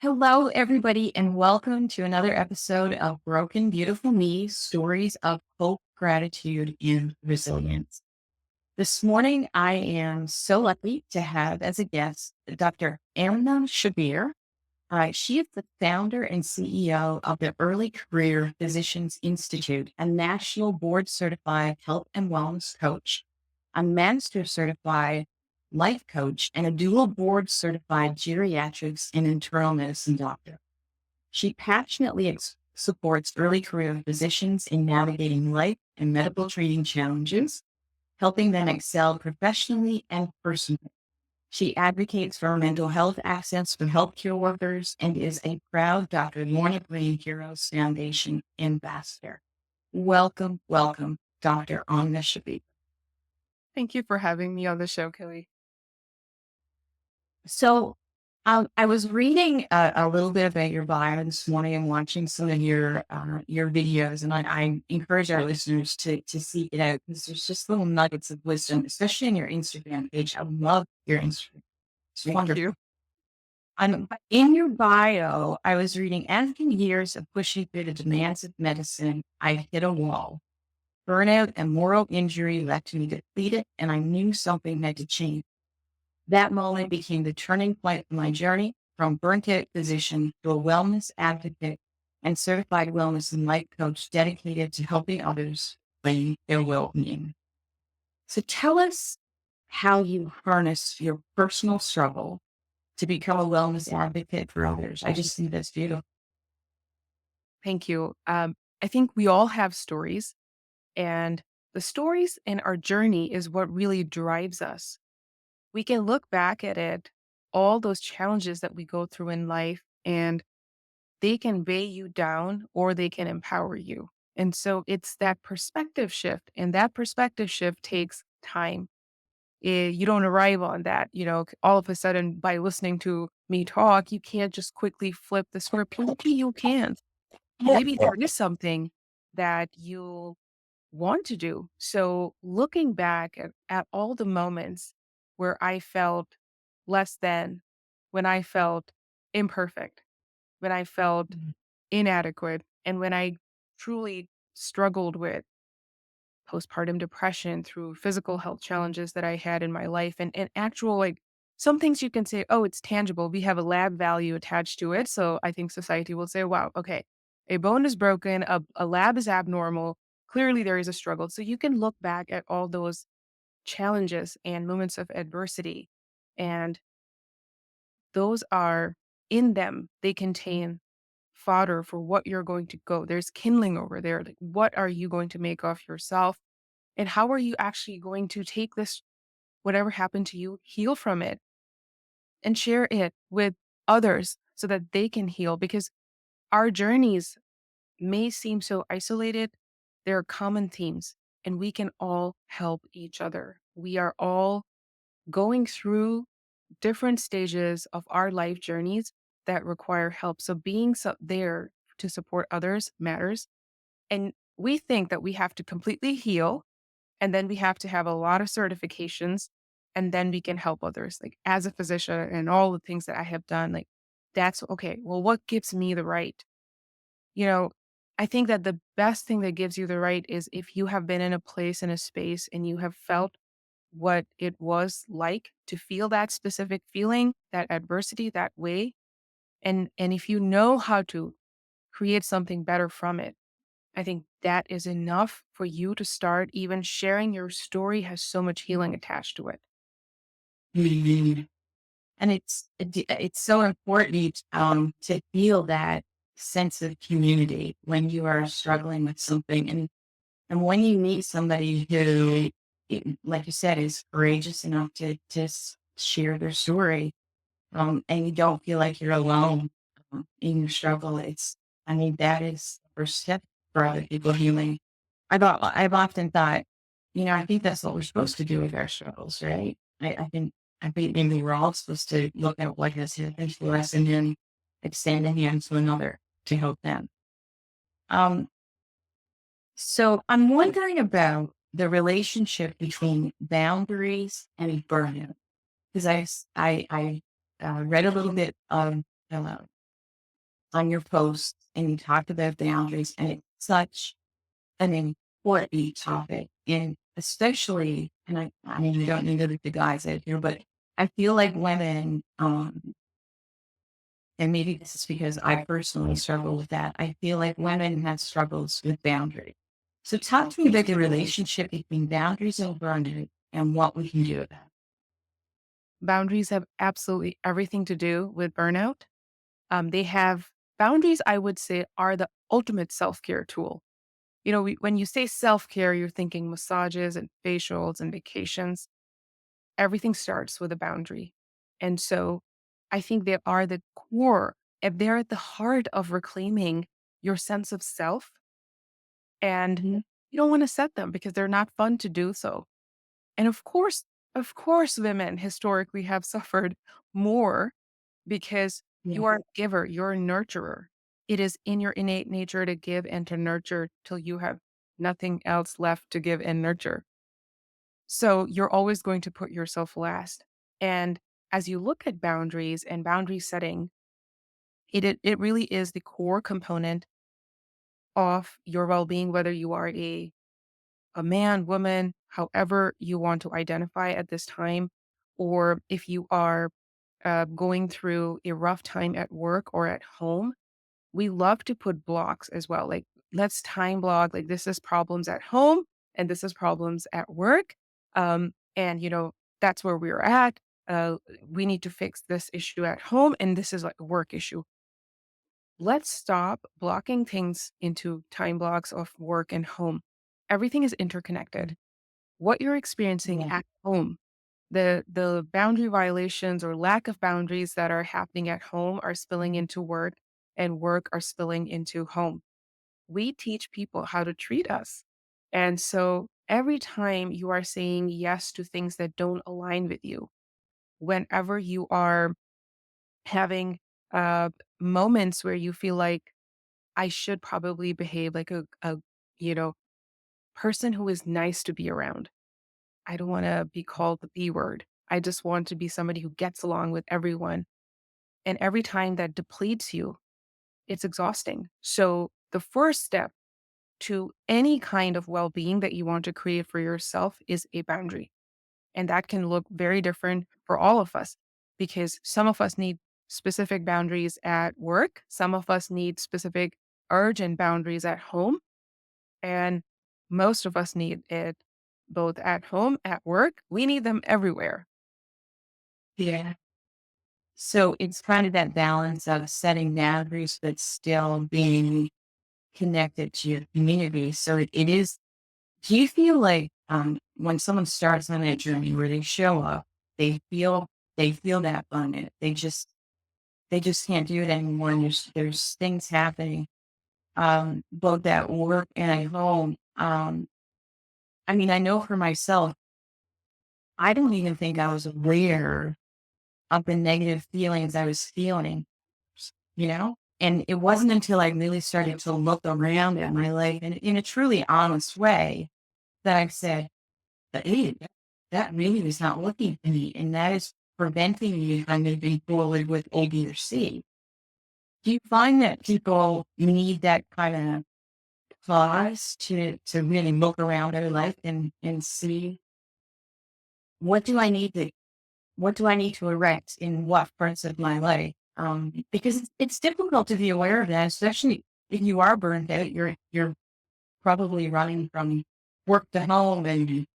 Hello, everybody, and welcome to another episode of Broken Beautiful Me Stories of Hope, Gratitude, and Resilience. This morning, I am so lucky to have as a guest Dr. Amna Shabbir. She is the founder and CEO of the Early Career Physicians Institute, a national board certified health and wellness coach, a master certified life coach, and a dual board certified geriatrics and internal medicine doctor. She passionately supports early career physicians in navigating life and medical training challenges, helping them excel professionally and personally. She advocates for mental health access for healthcare workers and is a proud Dr. Lorna Green Heroes Foundation ambassador. Welcome, Dr. Amna Shabbir. Thank you for having me on the show, Kelly. So, I was reading a little bit about your bio this morning and watching some of your videos, and I encourage our listeners to seek it out because there's just little nuggets of wisdom, especially in your Instagram page. I love your Instagram. It's Thank wonderful. you. In your bio, I was reading, after years of pushing through the demands of medicine, I hit a wall. Burnout and moral injury left me depleted, and I knew something had to change. That moment became the turning point in my journey from burnt out physician to a wellness advocate and certified wellness and life coach dedicated to helping others claim their well-being. So tell us how you harness your personal struggle to become a wellness advocate for others. I just think that's beautiful. Thank you. I think we all have stories, and the stories in our journey is what really drives us. We can look back at it, all those challenges that we go through in life, and they can weigh you down or they can empower you. And so it's that perspective shift, and that perspective shift takes time. You don't arrive on that, all of a sudden by listening to me talk, you can't just quickly flip the script. Maybe you can. Maybe there is something that you want to do. So looking back at all the moments where I felt less than, when I felt imperfect, when I felt Mhm. inadequate, and when I truly struggled with postpartum depression through physical health challenges that I had in my life and actual some things you can say, oh, it's tangible. We have a lab value attached to it. So I think society will say, wow, okay, a bone is broken, a lab is abnormal. Clearly there is a struggle. So you can look back at all those challenges and moments of adversity. And those are in them, they contain fodder for what you're going to go. There's kindling over there. Like, what are you going to make of yourself? And how are you actually going to take this, whatever happened to you, heal from it and share it with others so that they can heal? Because our journeys may seem so isolated, there are common themes and we can all help each other. We are all going through different stages of our life journeys that require help. So being there to support others matters. And we think that we have to completely heal and then we have to have a lot of certifications and then we can help others. Like as a physician and all the things that I have done, like that's okay. Well, what gives me the right? You know, I think that the best thing that gives you the right is if you have been in a place, in a space, and you have felt what it was like to feel that specific feeling, that adversity, that way. And if you know how to create something better from it, I think that is enough for you to start. Even sharing your story has so much healing attached to it. Mhm. And it's so important to feel that sense of community when you are struggling with something, and when you meet somebody who, like you said, is courageous enough to share their story, and you don't feel like you're alone in your struggle. I mean, that is the first step for other people healing. I've often thought, I think that's what we're supposed to do with our struggles, right? I think maybe we're all supposed to look at what has happened to us and then extend a hand to another to help them. Um, so I'm wondering about the relationship between boundaries and burnout because I read a little bit on your post and you talked about boundaries, and it's such an important topic. And especially, and I mean, you don't need to look the guys out here, but I feel like women, and maybe this is because I personally struggle with that. I feel like women have struggles with boundaries. So talk to me about the relationship between boundaries and burnout and what we can do about Boundaries have absolutely everything to do with burnout. They have boundaries, I would say, are the ultimate self care tool. When you say self care, you're thinking massages and facials and vacations. Everything starts with a boundary. And so I think they are the core, and they're at the heart of reclaiming your sense of self. And it. you don't want to set them because they're not fun to do so. And of course, women historically have suffered more because Yeah. you are a giver, you're a nurturer. It is in your innate nature to give and to nurture till you have nothing else left to give and nurture. So you're always going to put yourself last. And as you look at boundaries and boundary setting, it really is the core component of your well-being, whether you are a man, woman, however you want to identify at this time, or if you are going through a rough time at work or at home, we love to put blocks as well. Like, let's time block, like, this is problems at home and this is problems at work. And that's where we're at. We need to fix this issue at home, and this is like a work issue. Let's stop blocking things into time blocks of work and home. Everything is interconnected. What you're experiencing Yeah. at home, the boundary violations or lack of boundaries that are happening at home are spilling into work, and work are spilling into home. We teach people how to treat us. And so every time you are saying yes to things that don't align with you, whenever you are having uh, moments where you feel like I should probably behave like a you know person who is nice to be around. I don't want to be called the B word. I just want to be somebody who gets along with everyone. And every time that depletes you, it's exhausting. So the first step to any kind of well-being that you want to create for yourself is a boundary. And that can look very different for all of us because some of us need specific boundaries at work, some of us need specific urgent boundaries at home, and most of us need it both at home, at work. We need them everywhere. Yeah. So it's kind of that balance of setting boundaries, but still being connected to your community. So it is, do you feel like when someone starts on that journey where they show up, they feel they feel that abundant. They just can't do it anymore. And there's things happening both at work and at home. I mean, I know for myself, I don't even think I was aware of the negative feelings I was feeling, you know? And it wasn't until I really started to look around at my life in a truly honest way that I said, hey, that really is not working for me. And that is preventing me from moving forward with A, B, or C. Do you find that people need that kind of pause to really look around their life and see what do I need to what do I need to erect in what parts of my life? Because it's difficult to be aware of that, especially if you are burned out. You're probably running from work to home and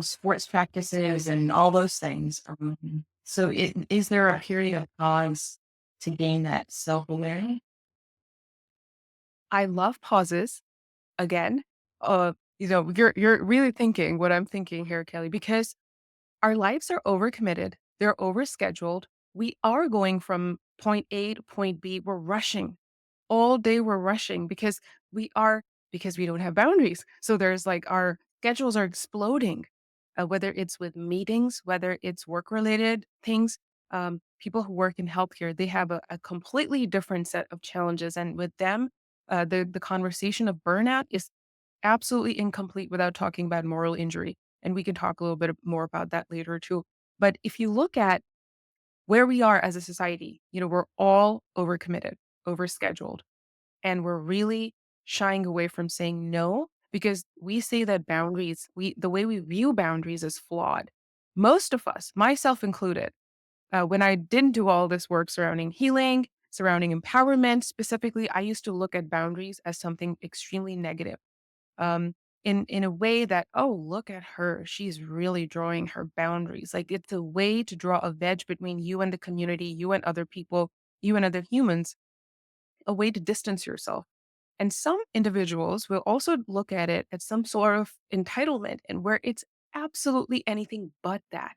sports practices and all those things. So, is there a period of pause to gain that self awareness? I love pauses. Again, you're really thinking what I'm thinking here, Kelly, because our lives are overcommitted, they're overscheduled. We are going from point A to point B. We're rushing. All day we're rushing we are because we don't have boundaries. So there's like our schedules are exploding, whether it's with meetings, whether it's work related things. People who work in healthcare, they have a completely different set of challenges. And with them, the conversation of burnout is absolutely incomplete without talking about moral injury. And we can talk a little bit more about that later too. But if you look at where we are as a society, we're all overcommitted, overscheduled, and we're really shying away from saying no because we say that the way we view boundaries is flawed. Most of us, myself included, when I didn't do all this work surrounding healing, surrounding empowerment specifically, I used to look at boundaries as something extremely negative. Um, in a way that, oh, look at her. She's really drawing her boundaries. Like it's a way to draw a wedge between you and the community, you and other people, you and other humans, a way to distance yourself. And some individuals will also look at it as some sort of entitlement and where it's absolutely anything but that.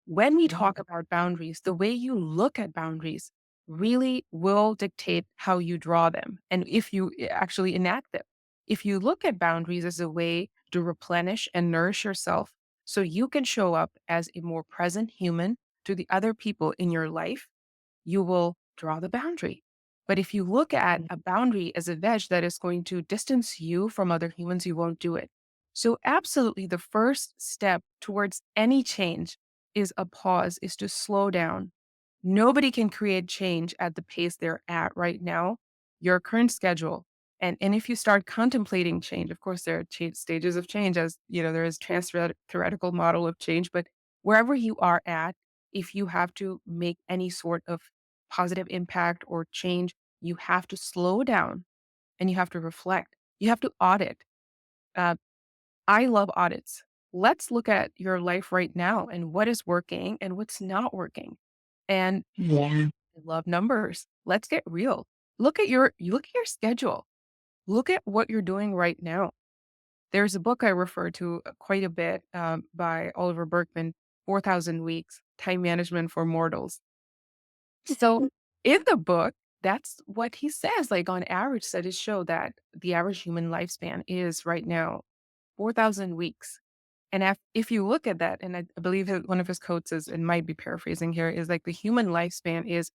When we talk about boundaries, the way you look at boundaries really will dictate how you draw them and if you actually enact them. If you look at boundaries as a way to replenish and nourish yourself so you can show up as a more present human to the other people in your life, you will draw the boundary. But if you look at a boundary as a wedge that is going to distance you from other humans, you won't do it. So, absolutely, the first step towards any change is a pause, is to slow down. Nobody can create change at the pace they're at right now, your current schedule. And if you start contemplating change, of course, there are stages of change, as there is theoretical model of change, but wherever you are at, if you have to make any sort of positive impact or change, you have to slow down and you have to reflect. You have to audit. Uh, I love audits. Let's look at your life right now and what is working and what's not working. And Yeah. I love numbers. Let's get real. Look at your schedule. Look at what you're doing right now. There's a book I refer to quite a bit by Oliver Berkman, 4,000 Weeks, Time Management for Mortals. So in the book, that's what he says. Like on average, studies show that the average human lifespan is right now 4,000 weeks. And if you look at that, and I believe one of his quotes is, and might be paraphrasing here, is like the human lifespan is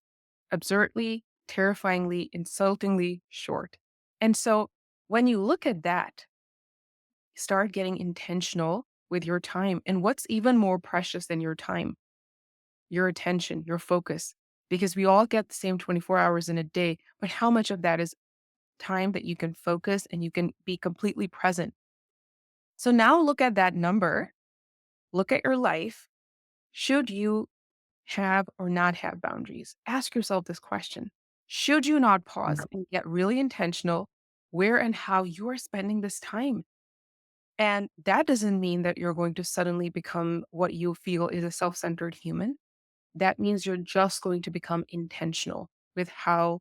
absurdly, terrifyingly, insultingly short. And so when you look at that, start getting intentional with your time. And what's even more precious than your time? Your attention, your focus, because we all get the same 24 hours in a day, but how much of that is time that you can focus and you can be completely present? So now look at that number, look at your life. Should you have or not have boundaries? Ask yourself this question. Should you not pause and get really intentional where and how you are spending this time? And that doesn't mean that you're going to suddenly become what you feel is a self centered human. That means you're just going to become intentional with how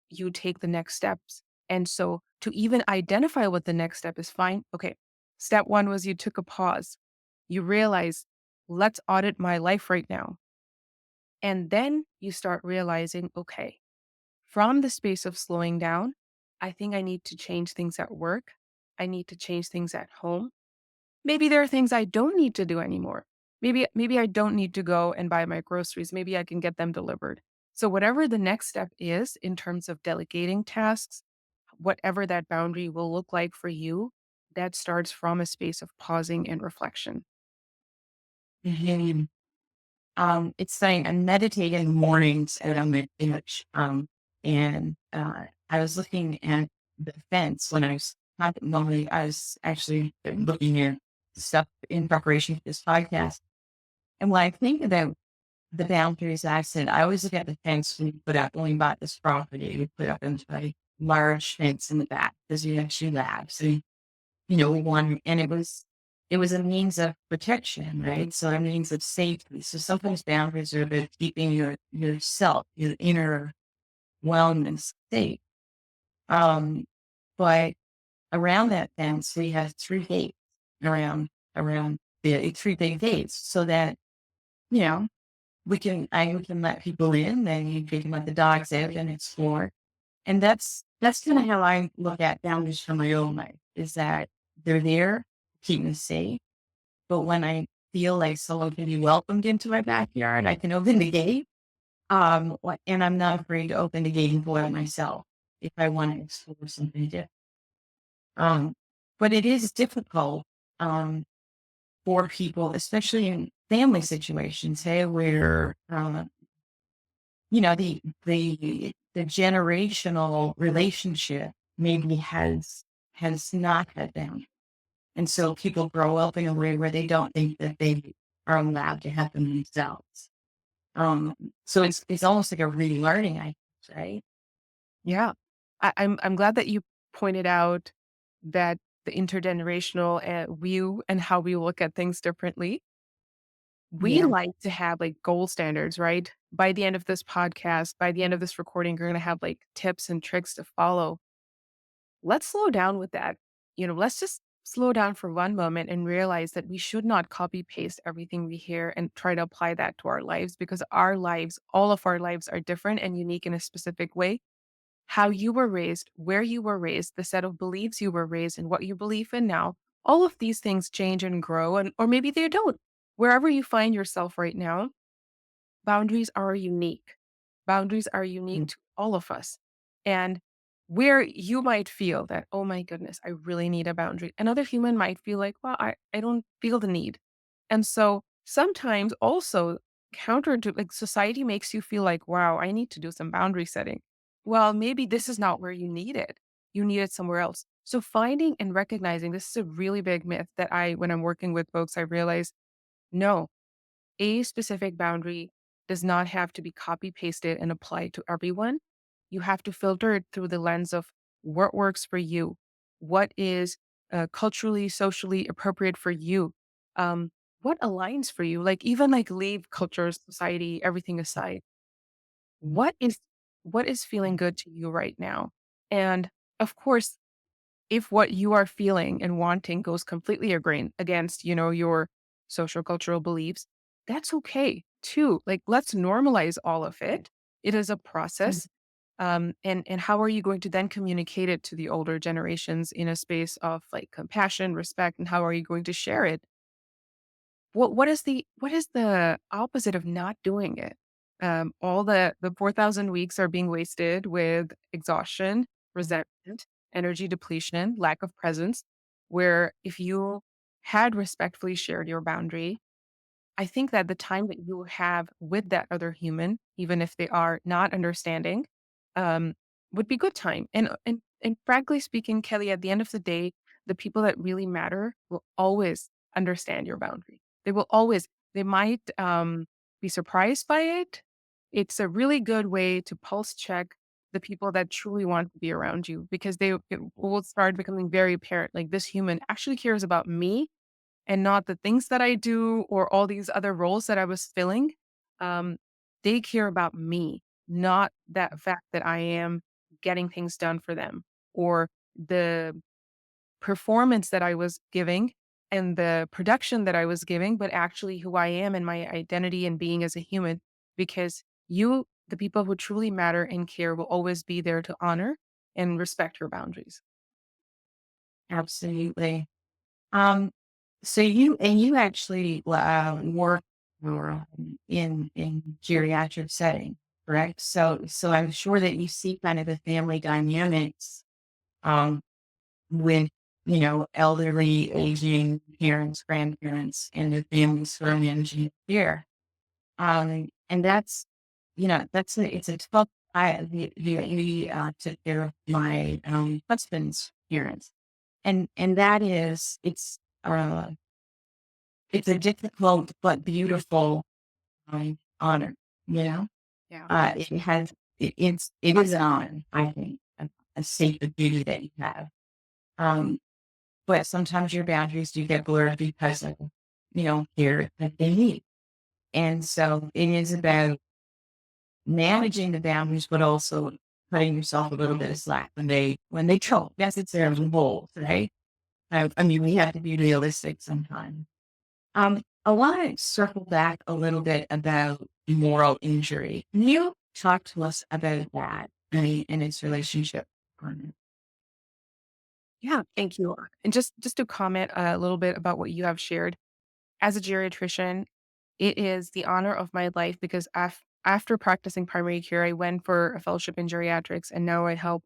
you take the next steps. And so to even identify what the next step is, fine. Okay. Step one was you took a pause. You realize, let's audit my life right now. And then you start realizing, okay, from the space of slowing down, I think I need to change things at work. I need to change things at home. Maybe there are things I don't need to do anymore. Maybe I don't need to go and buy my groceries. Maybe I can get them delivered. So whatever the next step is in terms of delegating tasks, whatever that boundary will look like for you, that starts from a space of pausing and reflection. Mhm. It's saying I'm meditating mornings and I'm at beach. And I was looking at the fence when I was not normally I was actually looking at stuff in preparation for this podcast. And when I think about the boundaries I said, I always look at the fence when you put up when we bought this property, we put up into a large fence in the back because we have 2 labs. So one, and it was a means of protection, right? So a means of safety. So sometimes boundaries are about keeping yourself, your inner wellness safe. Um, but around that fence, we have 3 gates around the 3 big gates, so that you know we can let people in, then you can let the dogs out and explore. And that's kind of how I look at boundaries for my own life, is that they're there, keep me safe. But when I feel like someone can be welcomed into my backyard, I can open the gate. And I'm not afraid to open the gate and go out myself if I want to explore something different. Um, but it is difficult um, for people, especially in family situation, say where, the generational relationship maybe has not had them. And so people grow up in a way where they don't think that they are allowed to have them themselves. Um, so it's almost like a relearning, I guess, right? Yeah. I'm glad that you pointed out that the intergenerational view and how we look at things differently. We Yeah. like to have like gold standards, right? By the end of this podcast, by the end of this recording, you're going to have like tips and tricks to follow. Let's slow down with that. Let's just slow down for one moment and realize that we should not copy paste everything we hear and try to apply that to our lives because our lives, all of our lives are different and unique in a specific way. How you were raised, where you were raised, the set of beliefs you were raised, and what you believe in now, all of these things change and grow, and or maybe they don't. Wherever you find yourself right now, boundaries are unique. Boundaries are unique Mm. to all of us. And where you might feel that, oh my goodness, I really need a boundary. Another human might feel like, well, I don't feel the need. And so sometimes also counter to like society makes you feel like, wow, I need to do some boundary setting. Well, maybe this is not where you need it. You need it somewhere else. So finding and recognizing this is a really big myth that when I'm working with folks, I realize no, a specific boundary does not have to be copy pasted and applied to everyone. You have to filter it through the lens of what works for you, what is culturally, socially appropriate for you, um, what aligns for you. Like even like leave culture, society, everything aside. What is feeling good to you right now? And of course, if what you are feeling and wanting goes completely against, your social cultural beliefs, that's okay too. Like let's normalize all of it. It is a process. And how are you going to then communicate it to the older generations in a space of like compassion, respect, and how are you going to share it? What is the opposite of not doing it? All the 4,000 weeks are being wasted with exhaustion, resentment, energy depletion, lack of presence. Where if you had respectfully shared your boundary, I think that the time that you have with that other human, even if they are not understanding, um, would be good time. And frankly speaking, Kelly, at the end of the day, the people that really matter will always understand your boundary. They will always. They might be surprised by it. It's a really good way to pulse check the people that truly want to be around you because it will start becoming very apparent. Like this human actually cares about me and not the things that I do or all these other roles that I was filling. Um, they care about me, not that fact that I am getting things done for them or the performance that I was giving and the production that I was giving, but actually who I am and my identity and being as a human. Because the people who truly matter and care, will always be there to honor and respect your boundaries. Absolutely. Um, so you actually work in geriatric setting, correct? So I'm sure that you see kind of the family dynamics um, with elderly, aging parents, grandparents, and the families who are managing care. And it's a tough. I took care of my husband's parents, and that is it's a difficult but beautiful honor. You know, Yeah. it has it is an honor. I think a sacred duty that you have. Um, but sometimes your boundaries do get blurred because of care that they need, and so it is about managing the boundaries, but also cutting yourself a little bit of slack when they don't necessarily hold, right? I mean, we have to be realistic sometimes. I want to circle back a little bit about moral injury. Can you talk to us about that and its relationship? Partner? Yeah, thank you. And just to comment a little bit about what you have shared, as a geriatrician, it is the honor of my life because after practicing primary care, I went for a fellowship in geriatrics, and now I help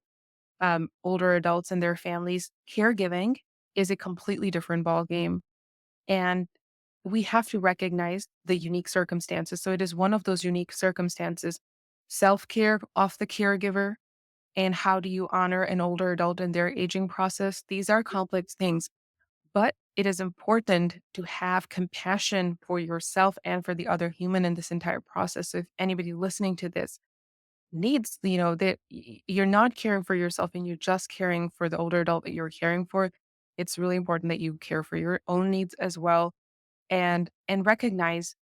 older adults and their families. Caregiving is a completely different ball game, and we have to recognize the unique circumstances. So it is one of those unique circumstances. Self care of the caregiver, and how do you honor an older adult in their aging process? These are complex things, but it is important to have compassion for yourself and for the other human in this entire process. So if anybody listening to this needs, that you're not caring for yourself and you're just caring for the older adult that you're caring for, it's really important that you care for your own needs as well, and recognize,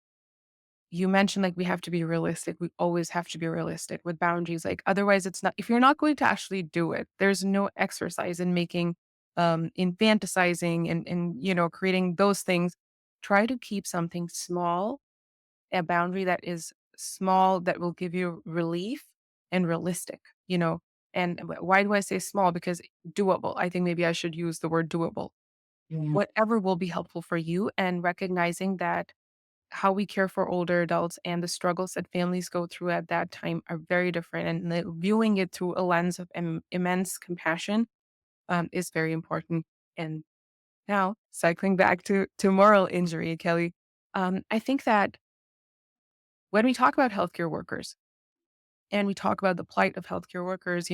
you mentioned, like, we have to be realistic. We always have to be realistic with boundaries. Like, otherwise, it's not, if you're not going to actually do it, there's no exercise in making, in fantasizing and creating those things. Try to keep something small, a boundary that is small, that will give you relief and realistic, you know. And why do I say small? Because doable. I think maybe I should use the word doable. Yeah. Whatever will be helpful for you, and recognizing that how we care for older adults and the struggles that families go through at that time are very different. And viewing it through a lens of immense compassion, is very important. And now, cycling back to moral injury, Kelly, I think that when we talk about healthcare workers, and we talk about the plight of healthcare workers,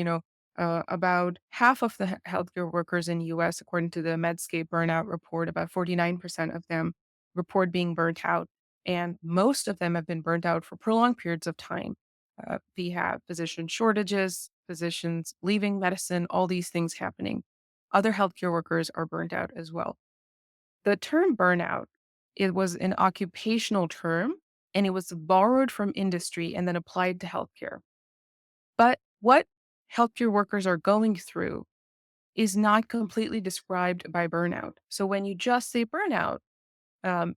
about half of the healthcare workers in US, according to the Medscape Burnout report, about 49% of them report being burnt out. And most of them have been burnt out for prolonged periods of time. We have physician shortages, physicians leaving medicine, all these things happening. Other healthcare workers are burnt out as well. The term burnout, it was an occupational term, and it was borrowed from industry and then applied to healthcare. But what healthcare workers are going through is not completely described by burnout. So when you just say burnout, um,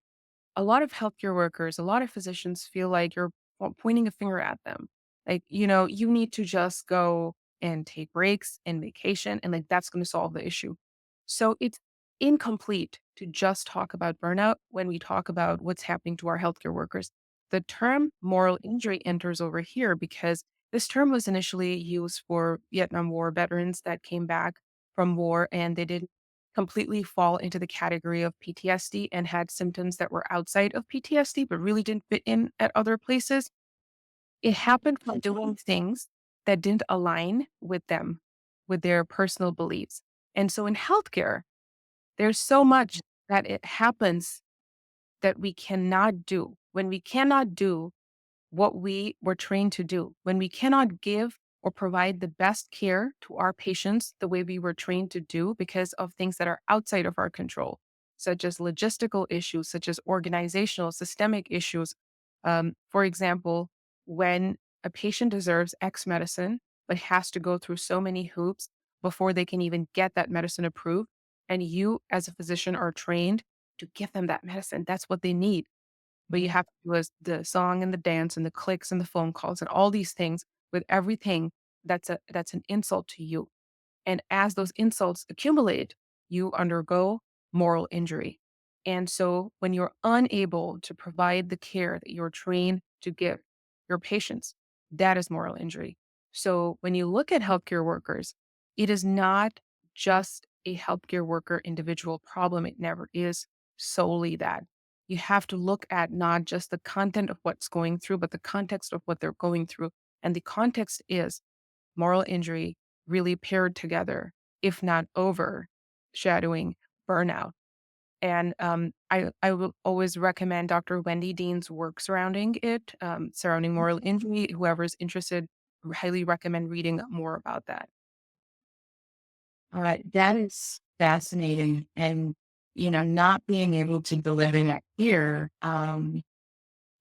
a lot of healthcare workers, a lot of physicians feel like you're pointing a finger at them. Like, you need to just go and take breaks and vacation, and like that's going to solve the issue. So it's incomplete to just talk about burnout when we talk about what's happening to our healthcare workers. The term moral injury enters over here because this term was initially used for Vietnam War veterans that came back from war, and they didn't completely fall into the category of PTSD and had symptoms that were outside of PTSD, but really didn't fit in at other places. It happened from doing things that didn't align with them, with their personal beliefs. And so in healthcare, there's so much that it happens that we cannot do. When we cannot do what we were trained to do, when we cannot give or provide the best care to our patients the way we were trained to do because of things that are outside of our control, such as logistical issues, such as organizational, systemic issues. For example, when a patient deserves X medicine, but has to go through so many hoops before they can even get that medicine approved, and you as a physician are trained to give them that medicine, that's what they need, but you Mhm. have to do is the song and the dance and the clicks and the phone calls and all these things with everything, that's an insult to you. And as those insults accumulate, you undergo moral injury. And so when you're unable to provide the care that you're trained to give your patients, that is moral injury. So when you look at healthcare workers, it is not just a healthcare worker individual problem. It never is solely that. You have to look at not just the content of what's going through, but the context of what they're going through. And the context is moral injury really paired together, if not overshadowing burnout. And I will always recommend Dr. Wendy Dean's work surrounding it, surrounding moral injury. Whoever's interested, highly recommend reading more about that. All right. That is fascinating. And, not being able to deliver that here. And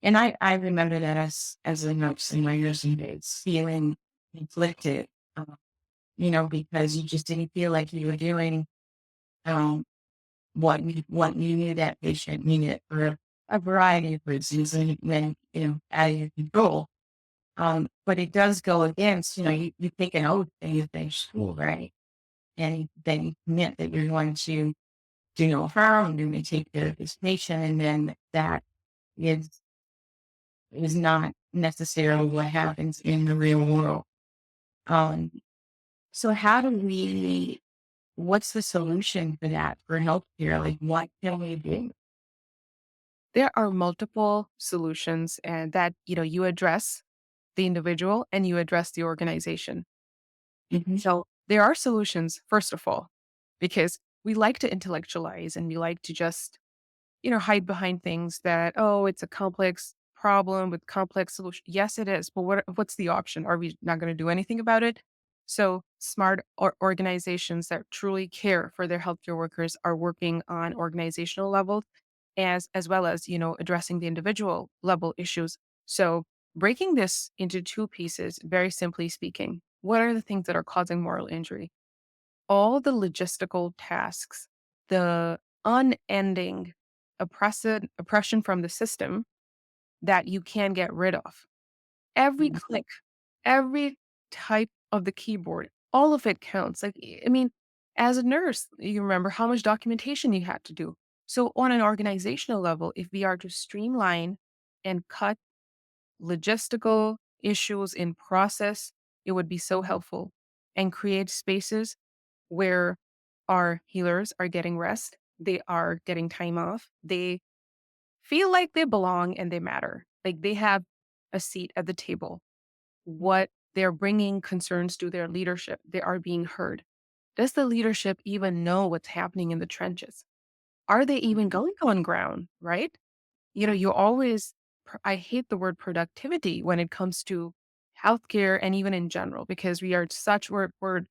I remember that as a nurse in my nursing days, feeling conflicted, uh, because you just didn't feel like you were doing um, what you knew that patient needed for a variety of reasons, and then, out of your control. But it does go against, you take an oath and you finish school, right? And then you commit that you're going to do no harm, you're going to take care of this patient, and then that is is not necessarily what happens in the real world. Um, so how do we what's the solution for that for healthcare? Like what can we do? There are multiple solutions and that, you address the individual and you address the organization. Mhm. So there are solutions, first of all, because we like to intellectualize and we like to just hide behind things that, oh, it's a complex problem with complex solution. Yes, it is. But what's the option? Are we not going to do anything about it? So smart organizations that truly care for their healthcare workers are working on organizational levels as well as, addressing the individual level issues. So breaking this into two pieces, very simply speaking, what are the things that are causing moral injury? All the logistical tasks, the unending oppression from the system that you can get rid of. Every Mhm. click, every type of the keyboard, all of it counts. Like, I mean, as a nurse, you remember how much documentation you had to do. So, on an organizational level, if we are to streamline and cut logistical issues in process, it would be so helpful and create spaces where our healers are getting rest, they are getting time off, they feel like they belong and they matter. Like they have a seat at the table. What they're bringing concerns to their leadership, they are being heard. Does the leadership even know what's happening in the trenches? Are they even going on ground, right? You always, I hate the word productivity when it comes to healthcare and even in general, because we are such, our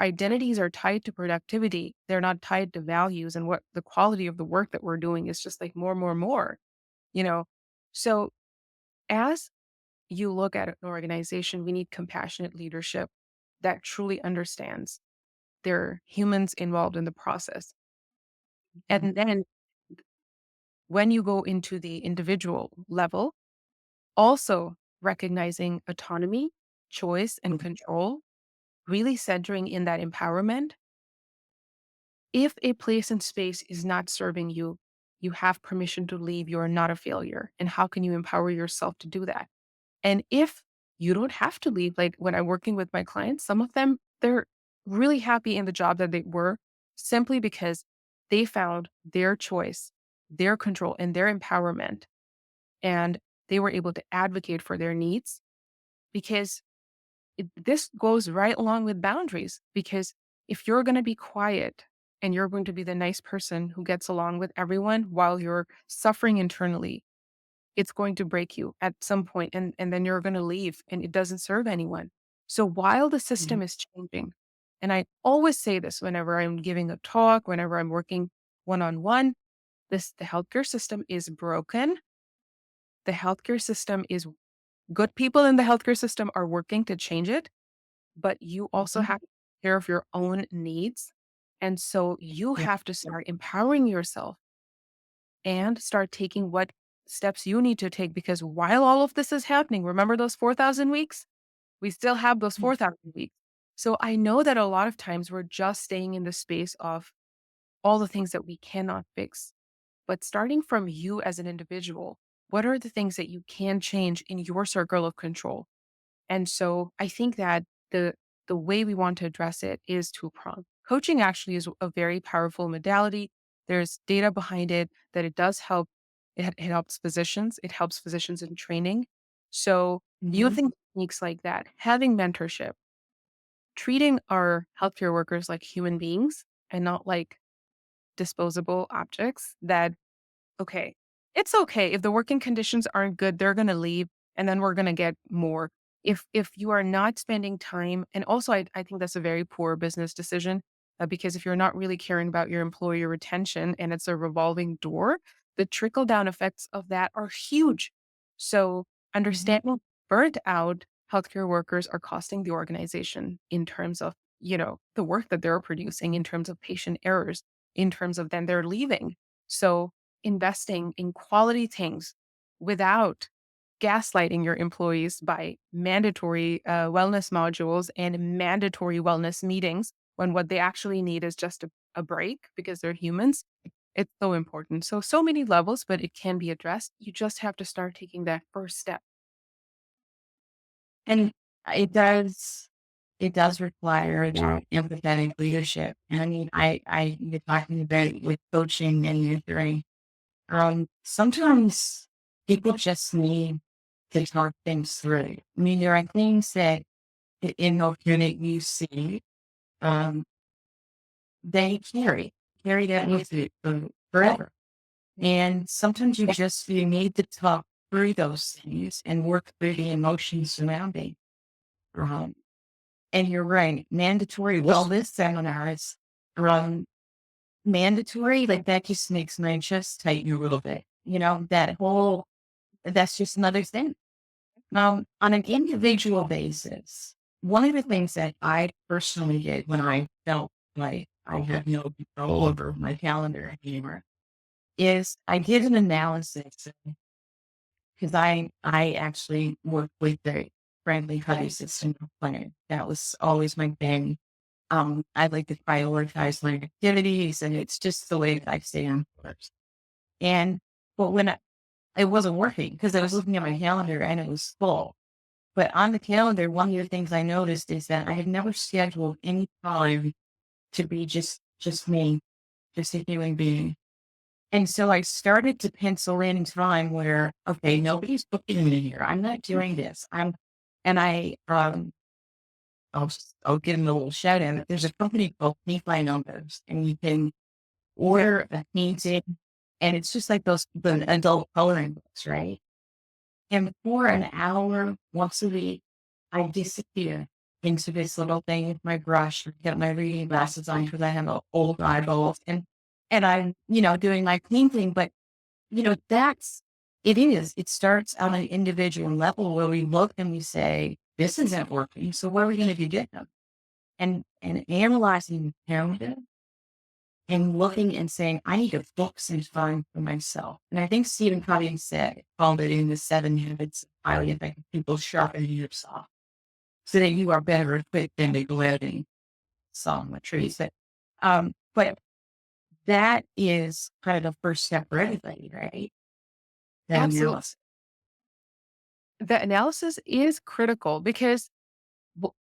identities are tied to productivity. They're not tied to values and what the quality of the work that we're doing is just like more, more, more, you know? So as you look at an organization, we need compassionate leadership that truly understands there are humans involved in the process. And then when you go into the individual level, also recognizing autonomy, choice, and control, really centering in that empowerment. If a place and space is not serving you, you have permission to leave. You are not a failure. And how can you empower yourself to do that? And if you don't have to leave, like when I'm working with my clients, some of them, they're really happy in the job that they were simply because they found their choice, their control, and their empowerment. And they were able to advocate for their needs because this goes right along with boundaries. Because if you're going to be quiet and you're going to be the nice person who gets along with everyone while you're suffering internally, it's going to break you at some point and then you're going to leave and it doesn't serve anyone. So while the Mhm. system is changing, and I always say this whenever I'm giving a talk, whenever I'm working one on one, this the healthcare system is broken. The healthcare system is good people in the healthcare system are working to change it, but you also Mhm. have to take care of your own needs. And so you Yeah. have to start empowering yourself and start taking what steps you need to take because while all of this is happening, remember those 4,000 weeks? We still have those Mm. 4,000 weeks. So I know that a lot of times we're just staying in the space of all the things that we cannot fix. But starting from you as an individual, what are the things that you can change in your circle of control? And so I think that the way we want to address it is two-pronged. Coaching actually is a very powerful modality. There's data behind it that it does help. It helps physicians. It helps physicians in training. So Mhm. using techniques like that, having mentorship, treating our healthcare workers like human beings and not like disposable objects that okay. It's okay. If the working conditions aren't good, they're gonna leave and then we're gonna get more. If you are not spending time and also I think that's a very poor business decision, because if you're not really caring about your employee retention and it's a revolving door, the trickle down effects of that are huge. So Mhm. understanding burnt out healthcare workers are costing the organization in terms of, the work that they're producing, in terms of patient errors, in terms of then they're leaving. So investing in quality things without gaslighting your employees by mandatory wellness modules and mandatory wellness meetings when what they actually need is just a break because they're humans. It's so important. So, so many levels, but it can be addressed. You just have to start taking that first step. And it does it does require that empathetic leadership. And I mean, you're talking about with coaching and mentoring. Sometimes people just need to talk things through. I mean, there are things that in the unit you see, um, they carry that with you forever. And sometimes you need to talk through those things and work through the emotions surrounding. Um, and you're right, mandatory wellness seminars, um, mandatory, like that just makes my chest tighten a little bit. That's just another thing. On an individual basis, one of the things that I personally did when I felt like I had no control over my calendar anymore is I did an analysis because I actually work with the friendly Cuddy system plan. That was always my thing. I like to prioritize my activities, and it's just the way that I stay on course. And but when it wasn't working because I was looking at my calendar and it was full. But on the calendar, one of the things I noticed is that I had never scheduled any time to be just me, just a human being. And so I started to pencil in time where, okay, nobody's booking me here. I'm not doing this. And I, I'll give them a little shout out. There's a company called Nephi Numbers, and you can order a painting, and it's just like the adult coloring books, right? And for an hour once a week, I disappear into this little thing with my brush, get my reading glasses on because I have old eyeballs, and I'm doing my painting, but it starts on an individual level where we look and we say, this isn't working. So what are we going to do different? And analyzing narrative and looking and saying, I need to focus and find for myself. And I think Stephen Covey called it in the 7 habits of highly effective people, sharpen yourself so that you are better equipped than the gloating song, the trees. But that is kind of the first step for everybody, right? That Absolutely. analysis. The analysis is critical because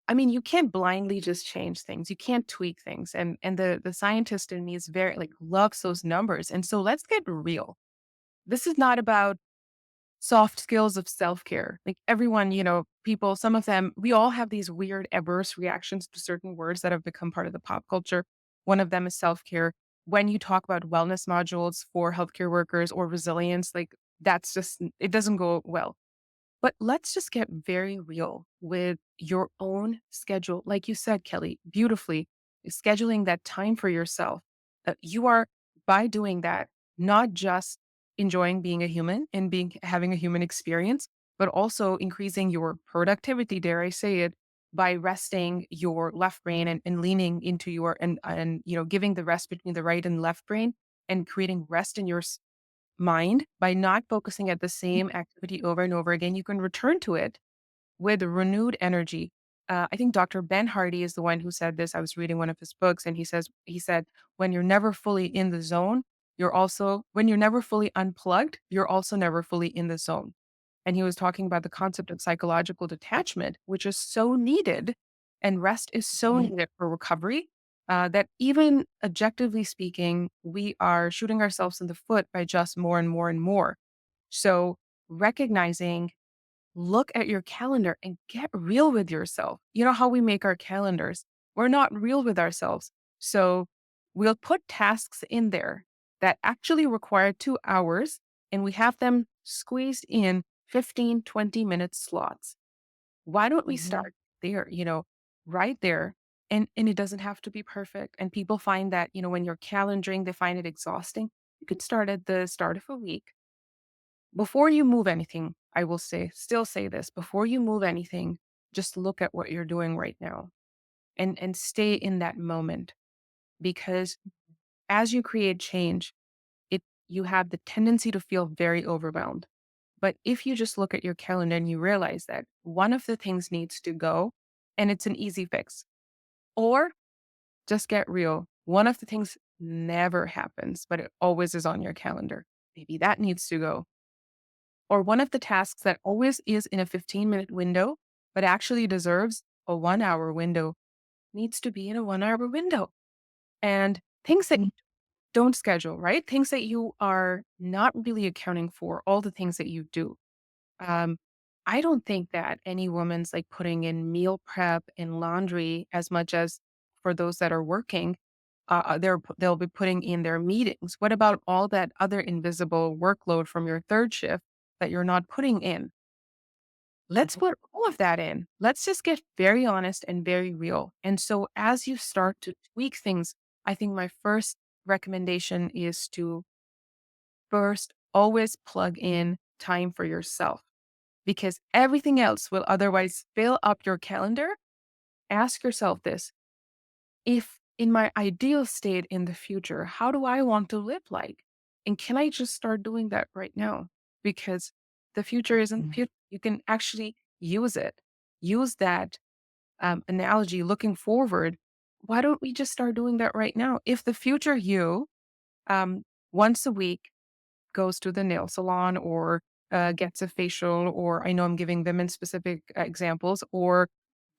I mean, you can't blindly just change things. You can't tweak things. And the scientist in me is very like loves those numbers. And so let's get real. This is not about soft skills of self-care. Like everyone, people, some of them, we all have these weird adverse reactions to certain words that have become part of the pop culture. One of them is self-care. When you talk about wellness modules for healthcare workers or resilience, like that's just it doesn't go well. But let's just get very real with your own schedule. Like you said, Kelly, beautifully, scheduling that time for yourself. You are, by doing that, not just enjoying being a human and having a human experience, but also increasing your productivity, dare I say it, by resting your left brain and leaning into your and giving the rest between the right and left brain and creating rest in your mind by not focusing at the same activity over and over again, you can return to it with renewed energy. I think Dr. Ben Hardy is the one who said this. I was reading one of his books, and he said, when you're never fully in the zone, when you're never fully unplugged, you're also never fully in the zone. And he was talking about the concept of psychological detachment, which is so needed, and rest is so needed for recovery. That even objectively speaking, we are shooting ourselves in the foot by just more and more and more. So recognizing, look at your calendar and get real with yourself. You know how we make our calendars? We're not real with ourselves. So we'll put tasks in there that actually require 2 hours and we have them squeezed in 15, 20-minute slots. Why don't we Mhm. start there, right there? And it doesn't have to be perfect. And people find that, when you're calendaring, they find it exhausting. You could start at the start of a week. Before you move anything, I will still say this, before you move anything, just look at what you're doing right now and stay in that moment because as you create change, you have the tendency to feel very overwhelmed. But if you just look at your calendar and you realize that one of the things needs to go and it's an easy fix, or just get real, one of the things never happens, but it always is on your calendar. Maybe that needs to go. Or one of the tasks that always is in a 15-minute window, but actually deserves a 1 hour window needs to be in a 1 hour window. And things that Mhm. don't schedule, right? Things that you are not really accounting for, all the things that you do. Um, I don't think that any woman's like putting in meal prep and laundry as much as for those that are working. They'll be putting in their meetings. What about all that other invisible workload from your third shift that you're not putting in? Let's put all of that in. Let's just get very honest and very real. And so as you start to tweak things, I think my first recommendation is to first always plug in time for yourself because everything else will otherwise fill up your calendar. Ask yourself this: if in my ideal state in the future, how do I want to live like? And can I just start doing that right now? Because the future isn't the future. You can actually use it. Use that analogy looking forward. Why don't we just start doing that right now? If the future you, um, once a week, goes to the nail salon or gets a facial, or I know I'm giving women specific examples, or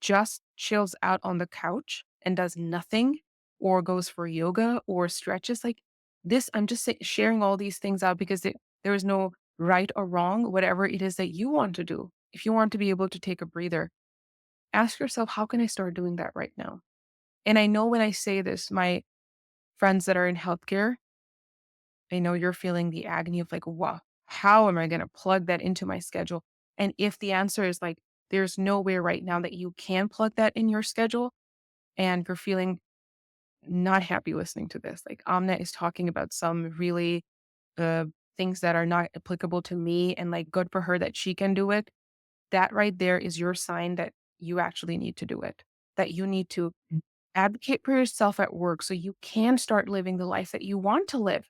just chills out on the couch and does nothing, or goes for yoga or stretches like this. I'm just sharing all these things out because there is no right or wrong, whatever it is that you want to do. If you want to be able to take a breather, ask yourself, how can I start doing that right now? And I know when I say this, my friends that are in healthcare, I know you're feeling the agony of like, wow, how am I going to plug that into my schedule? And if the answer is like, there's nowhere right now that you can plug that in your schedule, and you're feeling not happy listening to this, like Amna is talking about some really uh, things that are not applicable to me, and like good for her that she can do it. That right there is your sign that you actually need to do it, that you need to advocate for yourself at work so you can start living the life that you want to live.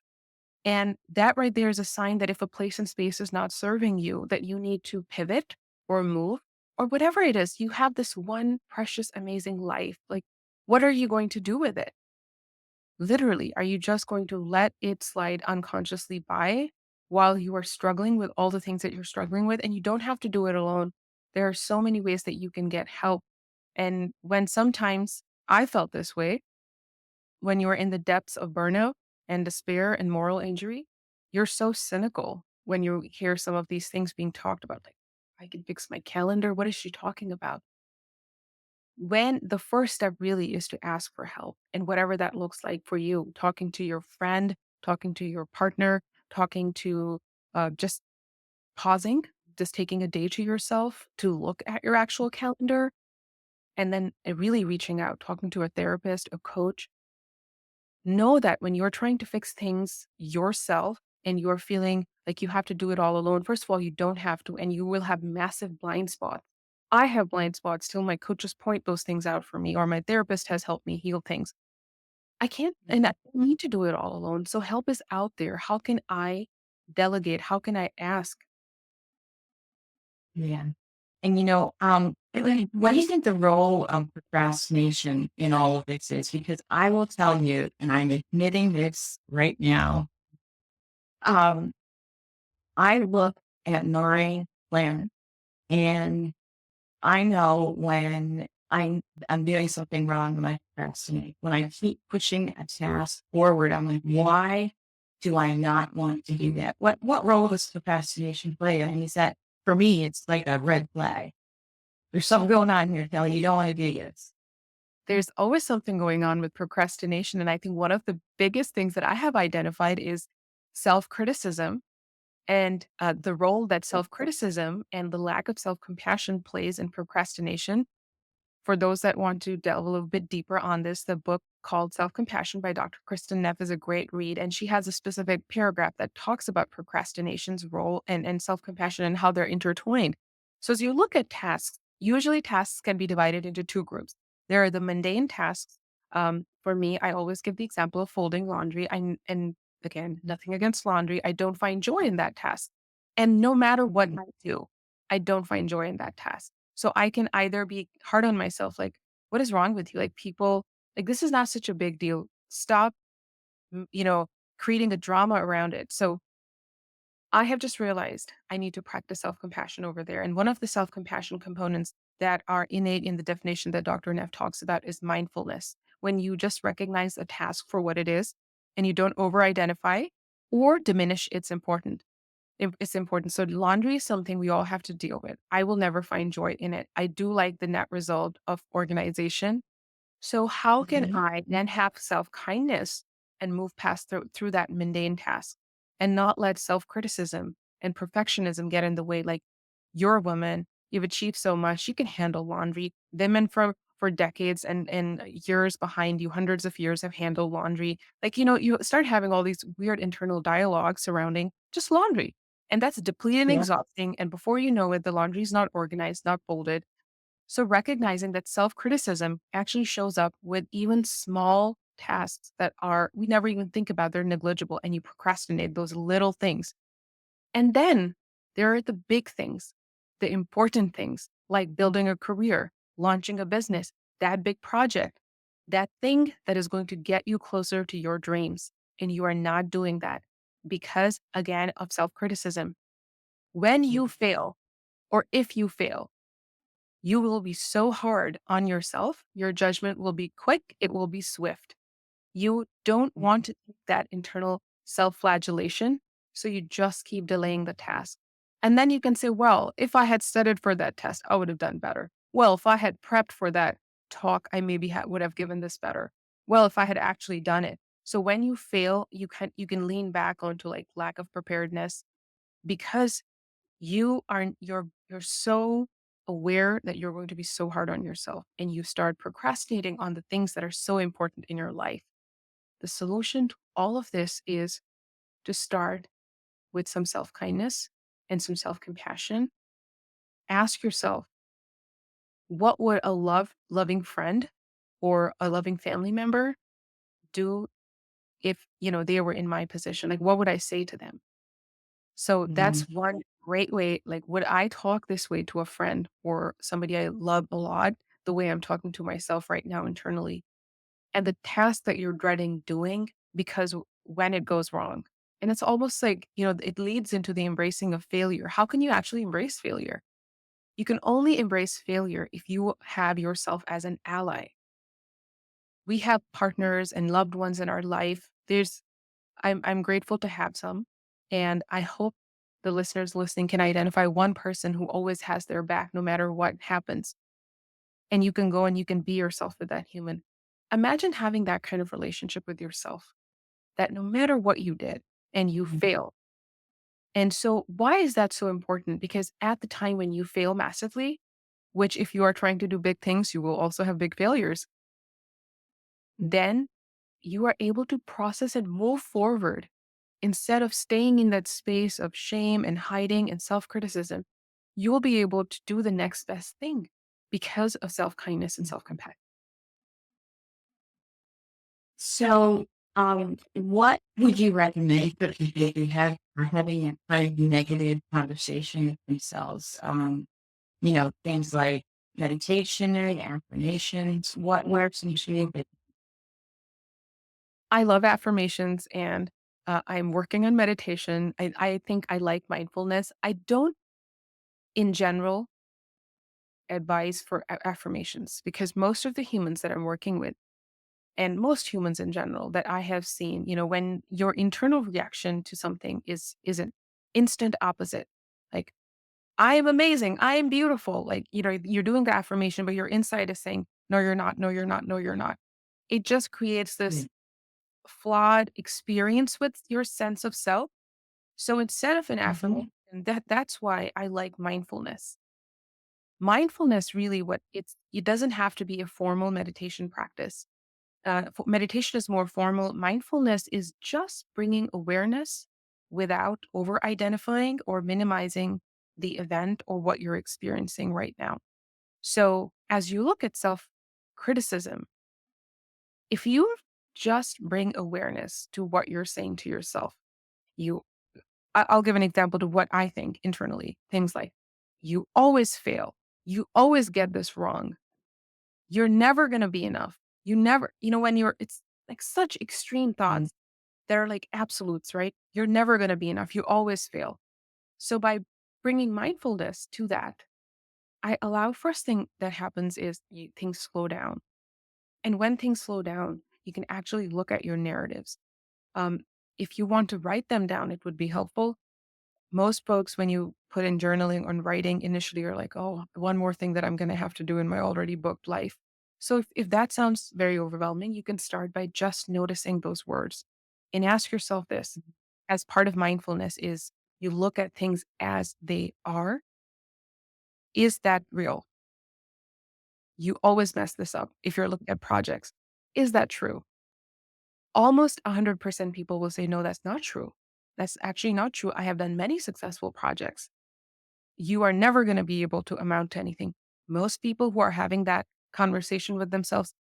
And that right there is a sign that if a place and space is not serving you, that you need to pivot or move or whatever it is. You have this one precious, amazing life. Like, what are you going to do with it? Literally, are you just going to let it slide unconsciously by while you are struggling with all the things that you're struggling with? And you don't have to do it alone. There are so many ways that you can get help. And when sometimes I felt this way, when you're in the depths of burnout and despair and moral injury, you're so cynical when you hear some of these things being talked about. Like, I can fix my calendar. What is she talking about? When the first step really is to ask for help, and whatever that looks like for you, talking to your friend, talking to your partner, talking to just pausing, just taking a day to yourself to look at your actual calendar, and then really reaching out, talking to a therapist, a coach. Know that when you're trying to fix things yourself and you're feeling like you have to do it all alone, first of all, you don't have to, and you will have massive blind spots. I have blind spots till my coaches point those things out for me, or my therapist has helped me heal things. I can't, and I don't need to do it all alone. So help is out there. How can I delegate? How can I ask? Yeah. And what do you think the role of procrastination in all of this is? Because I will tell you, and I'm admitting this right now, um, I look at my plan and I know when I'm doing something wrong when I procrastinate. When I keep pushing a task forward, I'm like, why do I not want to do that? What role does procrastination play? I mean, is that for me, it's like a red flag. There's something going on here, Kelly. You don't want to do this. There's always something going on with procrastination. And I think one of the biggest things that I have identified is self criticism, and the role that self criticism and the lack of self compassion plays in procrastination. For those that want to delve a little bit deeper on this, the book called Self Compassion by Dr. Kristen Neff is a great read. And she has a specific paragraph that talks about procrastination's role and self compassion and how they're intertwined. So, as you look at tasks, usually tasks can be divided into two groups. There are the mundane tasks. For me, I always give the example of folding laundry. And again, nothing against laundry. I don't find joy in that task. And no matter what I do, I don't find joy in that task. So I can either be hard on myself, like, what is wrong with you? Like, people, like, this is not such a big deal. Stop, m- you know, creating a drama around it. So I have just realized I need to practice self compassion over there. And one of the self compassion components that are innate in the definition that Dr. Neff talks about is mindfulness. When you just recognize a task for what it is, and you don't over identify or diminish its importance. So laundry is something we all have to deal with. I will never find joy in it. I do like the net result of organization. So how can Mhm. I then have self-kindness and move past through that mundane task and not let self-criticism and perfectionism get in the way? Like, you're a woman, you've achieved so much, you can handle laundry. Women for decades and years behind you, hundreds of years have handled laundry. Like, you start having all these weird internal dialogues surrounding just laundry. And that's depleting and Yeah. exhausting. And before you know it, the laundry is not organized, not folded, so recognizing that self-criticism actually shows up with even small tasks that are we never even think about, they're negligible, and you procrastinate those little things. And then there are the big things, the important things like building a career, launching a business, that big project, that thing that is going to get you closer to your dreams. And you are not doing that because, again, of self-criticism. When you fail, or if you fail, you will be so hard on yourself. Your judgment will be quick, it will be swift. You don't want to take that internal self flagellation. So you just keep delaying the task. And then you can say, well, if I had studied for that test, I would have done better. Well, if I had prepped for that talk, I maybe would have given this better. Well, if I had actually done it. So when you fail, you can lean back onto like lack of preparedness because you're so aware that you're going to be so hard on yourself and you start procrastinating on the things that are so important in your life. The solution to all of this is to start with some self-kindness and some self-compassion. Ask yourself, what would a loving friend or a loving family member do if, they were in my position? Like, what would I say to them? So that's Mhm. one great way. Like, would I talk this way to a friend or somebody I love a lot, the way I'm talking to myself right now internally? And the task that you're dreading doing because when it goes wrong. And it's almost like, it leads into the embracing of failure. How can you actually embrace failure? You can only embrace failure if you have yourself as an ally. We have partners and loved ones in our life. I'm grateful to have some, and I hope the listeners listening can identify one person who always has their back no matter what happens. And you can go and you can be yourself with that human. Imagine having that kind of relationship with yourself that no matter what you did and you fail. And so why is that so important? Because at the time when you fail massively, which if you are trying to do big things, you will also have big failures, then you are able to process and move forward instead of staying in that space of shame and hiding and self criticism. You will be able to do the next best thing because of self kindness and self compassion. So, what would you recommend for people who are having a kind of negative conversation with themselves? Things like meditation and affirmations. What works and tools? I love affirmations and I'm working on meditation. I think I like mindfulness. I don't, in general, advise for affirmations because most of the humans that I'm working with and most humans in general that I have seen, when your internal reaction to something is an instant opposite. Like, I am amazing, I am beautiful. Like, you're doing the affirmation, but your inside is saying, no, you're not, no, you're not, no, you're not. It just creates this flawed experience with your sense of self. So instead of an Mhm. affirmation, that's why I like mindfulness. Mindfulness really it doesn't have to be a formal meditation practice. Meditation is more formal. Mindfulness is just bringing awareness without over identifying or minimizing the event or what you're experiencing right now. So, as you look at self criticism, if you just bring awareness to what you're saying to yourself, you, I'll give an example to what I think internally. Things like, you always fail. You always get this wrong. You're never going to be enough. You never, when it's like such extreme Mhm. thoughts. They're like absolutes, right? You're never going to be enough. You always fail. So by bringing mindfulness to that, I allow first thing that happens is things slow down. And when things slow down, you can actually look at your narratives. Um, if you want to write them down, it would be helpful. Most folks, when you put in journaling or writing initially, are like, oh, one more thing that I'm going to have to do in my already booked life. So if that sounds very overwhelming, you can start by just noticing those words and ask yourself this as part of mindfulness is you look at things as they are. Is that real? You always mess this up if you're looking at projects. Is that true? Almost 100% people will say, no, that's not true. That's actually not true. I have done many successful projects. You are never going to be able to amount to anything. Most people who are having that conversation with themselves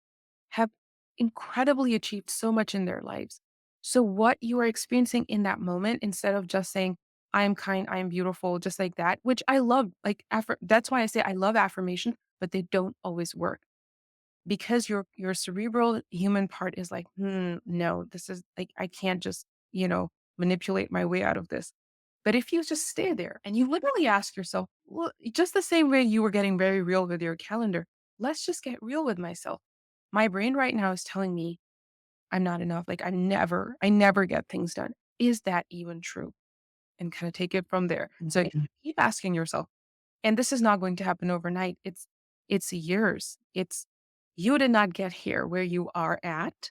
have incredibly achieved so much in their lives. So, what you are experiencing in that moment, instead of just saying, I am kind, I am beautiful, just like that, which I love, that's why I say I love affirmation, but they don't always work because your cerebral human part is like, no, this is like, I can't just, manipulate my way out of this. But if you just stay there and you literally ask yourself, well, just the same way you were getting very real with your calendar, let's just get real with myself. My brain right now is telling me I'm not enough. Like I never get things done. Is that even true? And kind of take it from there. So keep asking yourself, and this is not going to happen overnight. It's years. It's you did not get here where you are at.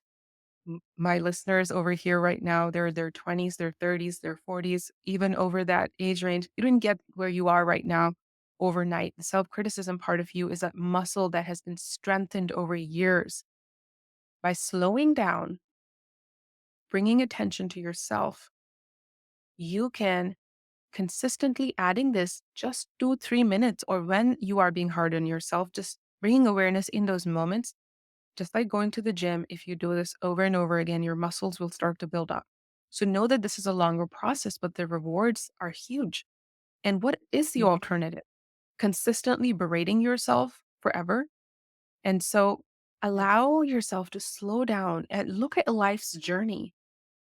My listeners over here right now, they're in their 20s, their 30s, their 40s, even over that age range. You didn't get where you are right now overnight. The self-criticism part of you is a muscle that has been strengthened over years. By slowing down, bringing attention to yourself, you can consistently adding this just 2, 3 minutes, or when you are being hard on yourself, just bringing awareness in those moments, just like going to the gym. If you do this over and over again, your muscles will start to build up. So know that this is a longer process, but the rewards are huge. And what is the alternative? Consistently berating yourself forever. And so allow yourself to slow down and look at life's journey.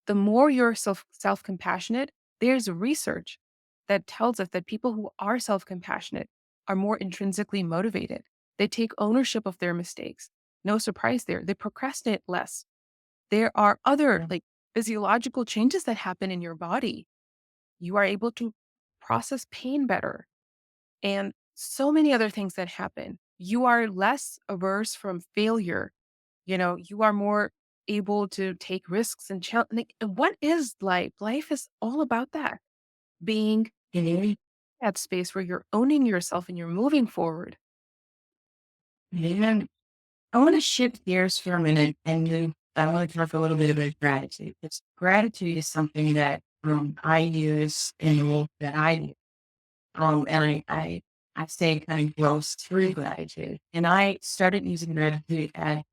The more you're self-compassionate, there's research that tells us that people who are self-compassionate are more intrinsically motivated. They take ownership of their mistakes. No surprise there. They procrastinate less. There are other like physiological changes that happen in your body. You are able to process pain better and so many other things that happen. You are less averse from failure. You are more able to take risks and challenge. Like, what is life? Life is all about that, being in that space where you're owning yourself and you're moving forward. And I want to shift gears for a minute and I want to talk a little bit about gratitude. Because gratitude is something that I use in the work that I do. And I stay kind of gross through gratitude. And I started using gratitude at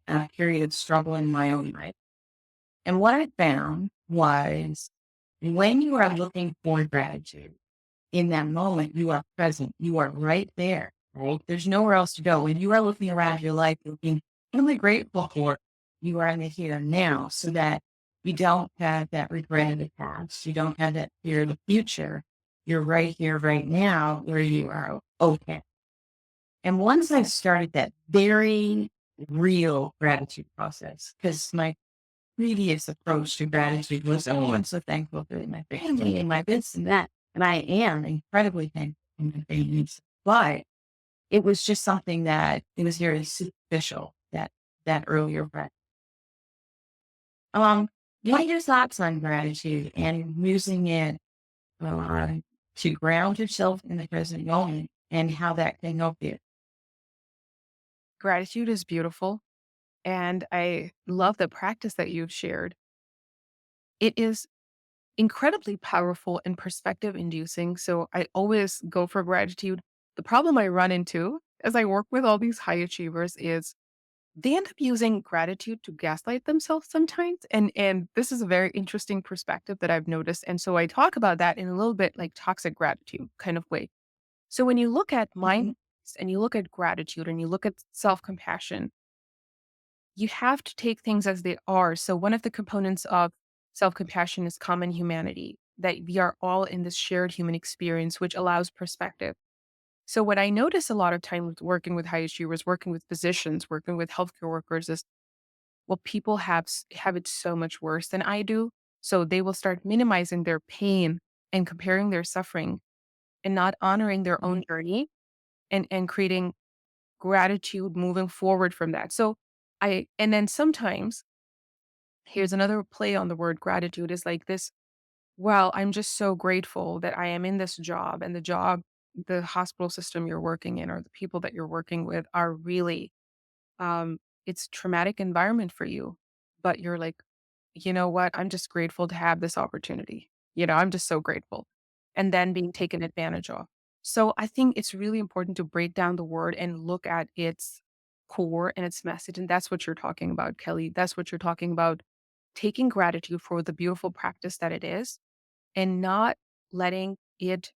a period of struggle in my own life. And what I found was when you are looking for gratitude, in that moment, you are present. You are right there, right? There's nowhere else to go. When you are looking around your life, looking, what am I grateful for? You are in the here and now so that you don't have that regret of the past. You don't have that fear of the future. You're right here, right now, where you are okay. And once I started that very real gratitude process, because my previous approach to gratitude was, oh, I'm so thankful for my family and my this and that. And I am incredibly thankful for my family. But it was just something that it was very superficial, that earlier breath. Um, what are your thoughts on gratitude and using it uh, to ground yourself in the present moment and how that can help you? Gratitude is beautiful. And I love the practice that you've shared. It is incredibly powerful and perspective inducing. So I always go for gratitude. The problem I run into as I work with all these high achievers is they end up using gratitude to gaslight themselves sometimes. And this is a very interesting perspective that I've noticed. And so I talk about that in a little bit like toxic gratitude kind of way. So when you look at mindfulness and you look at gratitude and you look at self-compassion, you have to take things as they are. So one of the components of self-compassion is common humanity, that we are all in this shared human experience, which allows perspective. So what I notice a lot of times working with high achievers, working with physicians, working with healthcare workers is Well, people have it so much worse than I do, so they will start minimizing their pain and comparing their suffering and not honoring their own journey and creating gratitude moving forward from that. So I and then sometimes here's another play on the word gratitude is like this, well, I'm just so grateful that I am in this job and the job, the hospital system you're working in or the people that you're working with are really it's traumatic environment for you. But you're like, you know what? I'm just grateful to have this opportunity. I'm just so grateful. And then being taken advantage of. So I think it's really important to break down the word and look at its core and its message. And that's what you're talking about, Kelly. That's what you're talking about. Taking gratitude for the beautiful practice that it is and not letting it,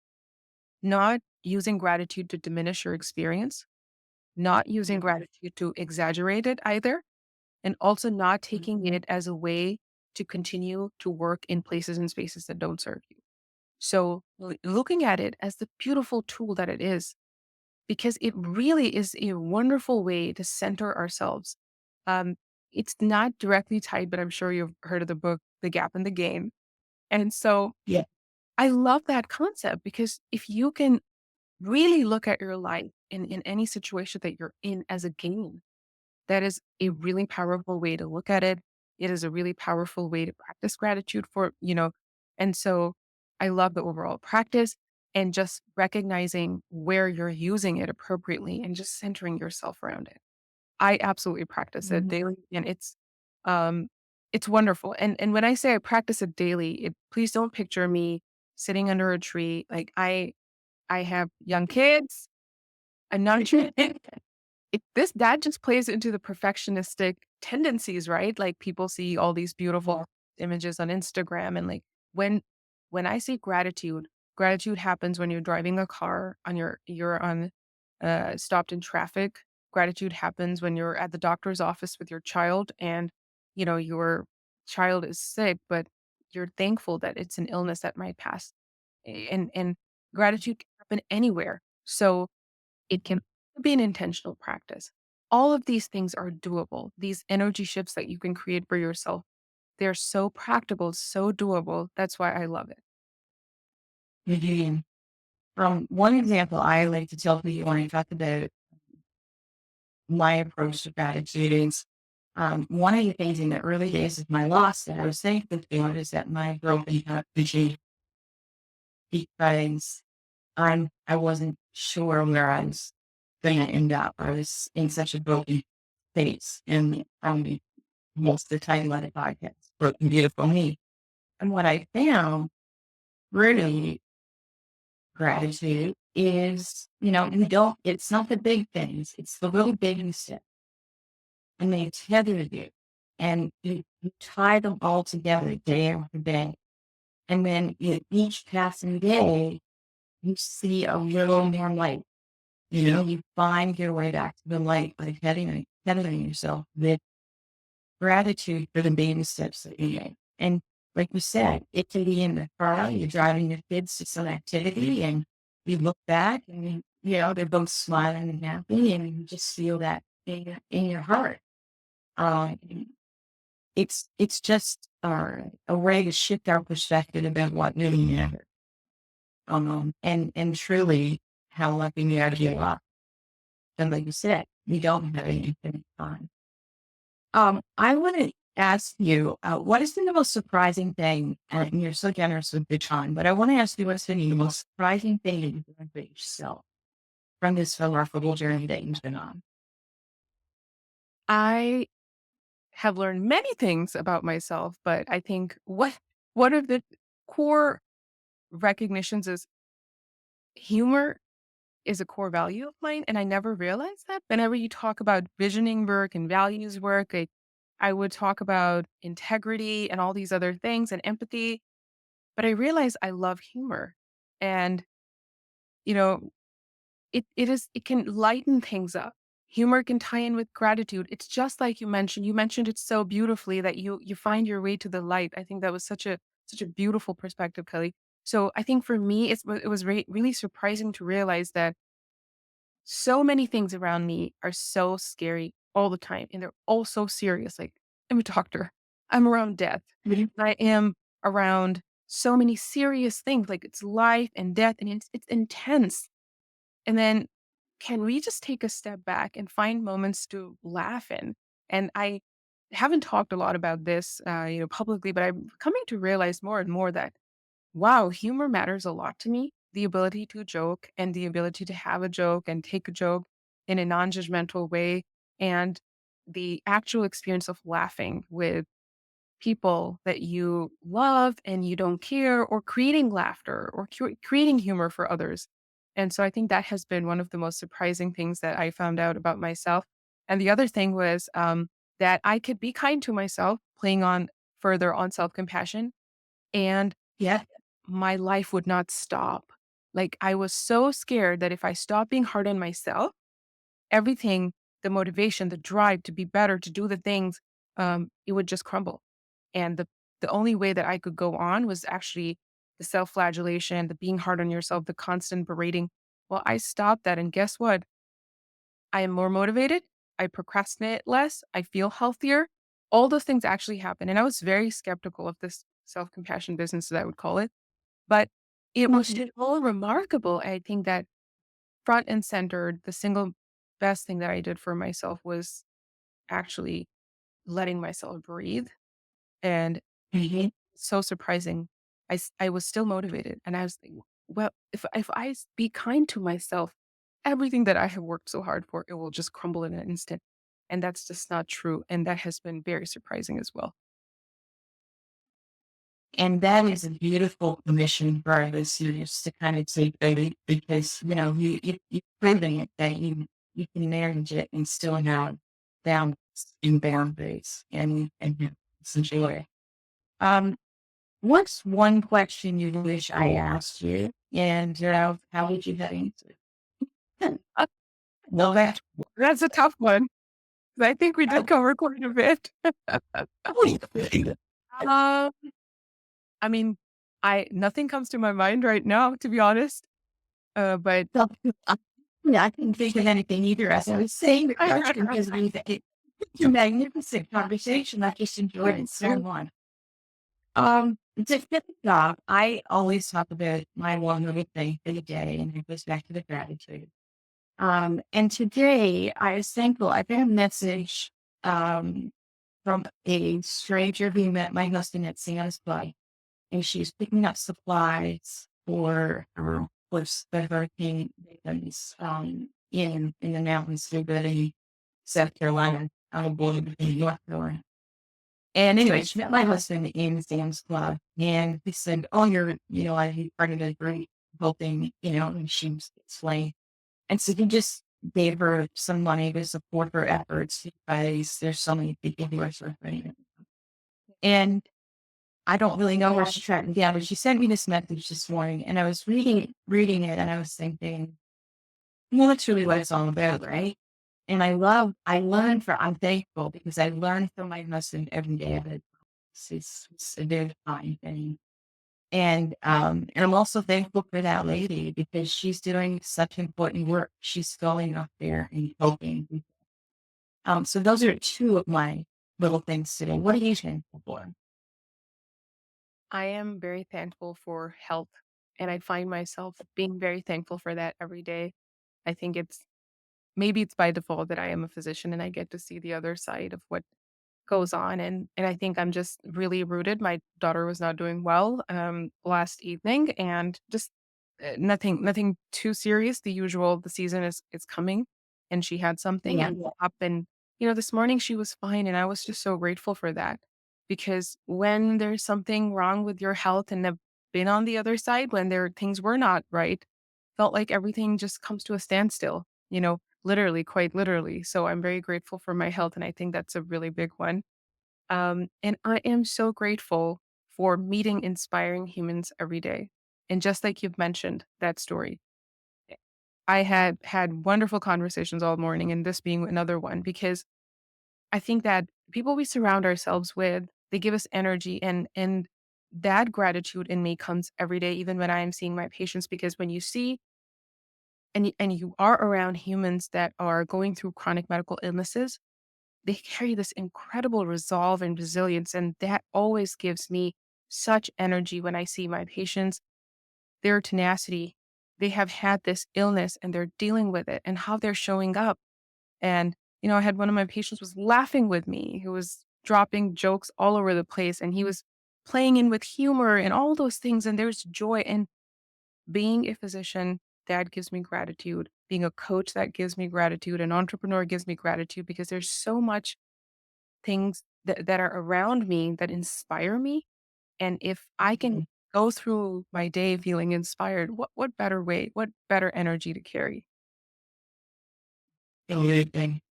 not using gratitude to diminish your experience, not using gratitude to exaggerate it either, and also not taking it as a way to continue to work in places and spaces that don't serve you. So looking at it as the beautiful tool that it is, because it really is a wonderful way to center ourselves. Um, it's not directly tied, but I'm sure you've heard of the book, The Gap in the Gain. And so Yeah. I love that concept because if you can really look at your life in any situation that you're in as a gain, that is a really powerful way to look at it. It is a really powerful way to practice gratitude and so I love the overall practice and just recognizing where you're using it appropriately and just centering yourself around it. I absolutely practice it Mhm. daily and um it's wonderful. And when I say I practice it daily, please don't picture me sitting under a tree. Like I have young kids. I'm not this that just plays into the perfectionistic tendencies, right? Like people see all these beautiful images on Instagram and like when when I say gratitude, gratitude happens when you're driving a car on you're on stopped in traffic. Gratitude happens when you're at the doctor's office with your child and your child is sick, but you're thankful that it's an illness that might pass. And gratitude can happen anywhere. So it can be an intentional practice. All of these things are doable. These energy shifts that you can create for yourself, they're so practical, so doable. That's why I love it. Mhm. From one example I like to tell people when I talk about my approach to gratitude is one of the things in the early days of my loss that I was thankful for is that my broken heart vision because I wasn't sure where I was going to end up. I was in such a broken space, and most of the time, let it podcast, broken, beautiful me. And what I found really gratitude is, you don't. It's not the big things; it's the little baby steps, and they tether you, and you tie them all together day after day, and then each passing day, you see a little more light. You find your way back to the light by tethering yourself with gratitude for the baby steps that you made. And like you said, it can be in the car, you're driving your kids to some activity and you look back and they're both smiling and happy and you just feel that in your heart. Um, it's just a way to shift our perspective about what really matters. And truly how lucky we are to be alive. And like you said, we don't have any infinite time. I want to ask you, what has been the most surprising thing? And you're so generous with your time, but I want to ask you what's been the most surprising thing that you've learned about yourself from this remarkable journey that you've been on. I have learned many things about myself, but I think one of the core recognitions is humor is a core value of mine, and I never realized that. Whenever you talk about visioning work and values work, I would talk about integrity and all these other things and empathy, but I realized I love humor. And, you know, it can lighten things up. Humor can tie in with gratitude. It's just like you mentioned. You mentioned it so beautifully that you find your way to the light. I think that was such a beautiful perspective, Kelly. So I think for me, it was really surprising to realize that so many things around me are so scary all the time, and they're all so serious. Like I'm a doctor. I'm around death. Mhm. I am around so many serious things, like it's life and death, and it's intense. And then can we just take a step back and find moments to laugh in? And I haven't talked a lot about this, publicly, but I'm coming to realize more and more that wow, humor matters a lot to me. The ability to joke and the ability to have a joke and take a joke in a non-judgmental way, and the actual experience of laughing with people that you love and you don't care, or creating laughter or creating humor for others. And so I think that has been one of the most surprising things that I found out about myself. And the other thing was that I could be kind to myself, playing on further on self compassion, and Yeah. my life would not stop. Like, I was so scared that if I stopped being hard on myself, everything, the motivation, the drive to be better, to do the things, it would just crumble. And the only way that I could go on was actually the self-flagellation, the being hard on yourself, the constant berating. Well, I stopped that, and guess what? I am more motivated. I procrastinate less. I feel healthier. All those things actually happen. And I was very skeptical of this self-compassion business, as I would call it. But it was Mhm. just all remarkable. I think that front and centered, the single best thing that I did for myself was actually letting myself breathe. And Mhm. so surprising. I was still motivated, and I was thinking, well, if be kind to myself, everything that I have worked so hard for, it will just crumble in an instant. And that's just not true. And that has been very surprising as well. And that is a beautiful permission for our listeners to kind of take that because, you're proving it that you can manage it and still have balance and boundaries and have some joy. Um, what's one question you wish I asked you? And, how would you have answered? Uh, Well, that, That's a tough one. 'Cause I think we did cover quite a bit. um, I mean, I nothing comes to my mind right now, to be honest. But So, uh, yeah, I couldn't think of anything either as I was saying the question because we it's a magnificent conversation. I just enjoyed it so much. To get the job, I always talk about my one little thing for the day, and it goes back to the gratitude. And today I was thankful. I got a message um, from a stranger who met my husband at Santa's Club, and she's picking up supplies for the hurricane victims in the mountains in South Carolina, on the border between North Carolina. And anyway, she met my husband in Sam's Club, and he said, "Oh, I part of a great helping, and she was explaining." And so he just gave her some money to support her efforts because there's so many people who are suffering. And I don't really know where she tracked me down, but she sent me this message this morning, and I was reading it, and I was thinking, well, that's really what it's all about, right? And I'm thankful because I learn from my husband every day. That it's a very fine thing. And I'm also thankful for that lady because she's doing such important work. She's going up there and helping. So those are two of my little things today. What are you thankful for? I am very thankful for health, and I find myself being very thankful for that every day. I think maybe it's by default that I am a physician and I get to see the other side of what goes on, and I think I'm just really rooted. My daughter was not doing well last evening, and just nothing too serious. The usual, the season is coming, and she had something Yeah. and up, and this morning she was fine, and I was just so grateful for that, because when there's something wrong with your health, and I've been on the other side when things were not right, felt like everything just comes to a standstill. Literally, quite literally. So I'm very grateful for my health, and I think that's a really big one. And I am so grateful for meeting inspiring humans every day. And just like you've mentioned that story, I had wonderful conversations all morning, and this being another one, because I think that people we surround ourselves with, they give us energy, and that gratitude in me comes every day, even when I am seeing my patients, because when you see and you are around humans that are going through chronic medical illnesses, they carry this incredible resolve and resilience. And that always gives me such energy when I see my patients, their tenacity. They have had this illness and they're dealing with it and how they're showing up. And, I had one of my patients was laughing with me, who was dropping jokes all over the place and he was playing in with humor and all those things. And there's joy. And being a physician, that gives me gratitude. Being a coach, that gives me gratitude. An entrepreneur gives me gratitude because there's so much things that are around me that inspire me. And if I can Mhm. go through my day feeling inspired, what better way, what better energy to carry? Absolutely.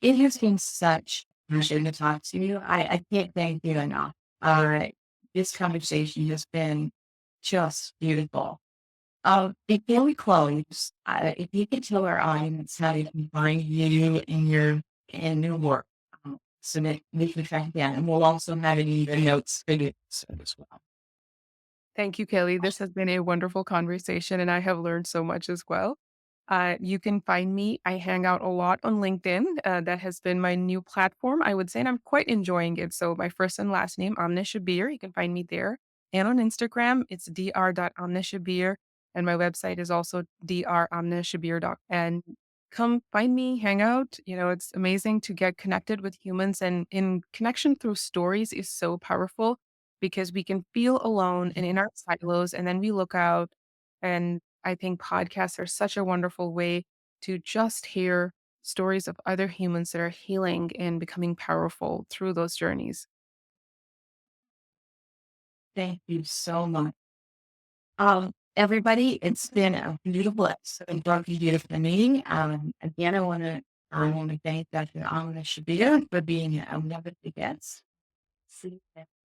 It has been such a pleasure to talk to you. I can't thank you enough. Uh, this conversation has been just beautiful. Before we close, if you could tell our audience how they can find you in your work, so that we can track down, and we'll also have it in the notes for this as well. Thank you, Kelly. This has been a wonderful conversation, and I have learned so much as well. You can find me. I hang out a lot on LinkedIn. That has been my new platform, I would say, and I'm quite enjoying it. So, my first and last name, Amna Shabbir. You can find me there. And on Instagram, it's dr.amnashabir. And my website is also dramnashabir.com. And come find me, hang out. It's amazing to get connected with humans, and in connection through stories is so powerful because we can feel alone and in our silos, and then we look out. And I think podcasts are such a wonderful way to just hear stories of other humans that are healing and becoming powerful through those journeys. Thank you so much. Everybody, it's been a beautiful episode of Beautiful Meeting. Again, I want to thank Dr. Amna Shabir for being a wonderful guest. See you.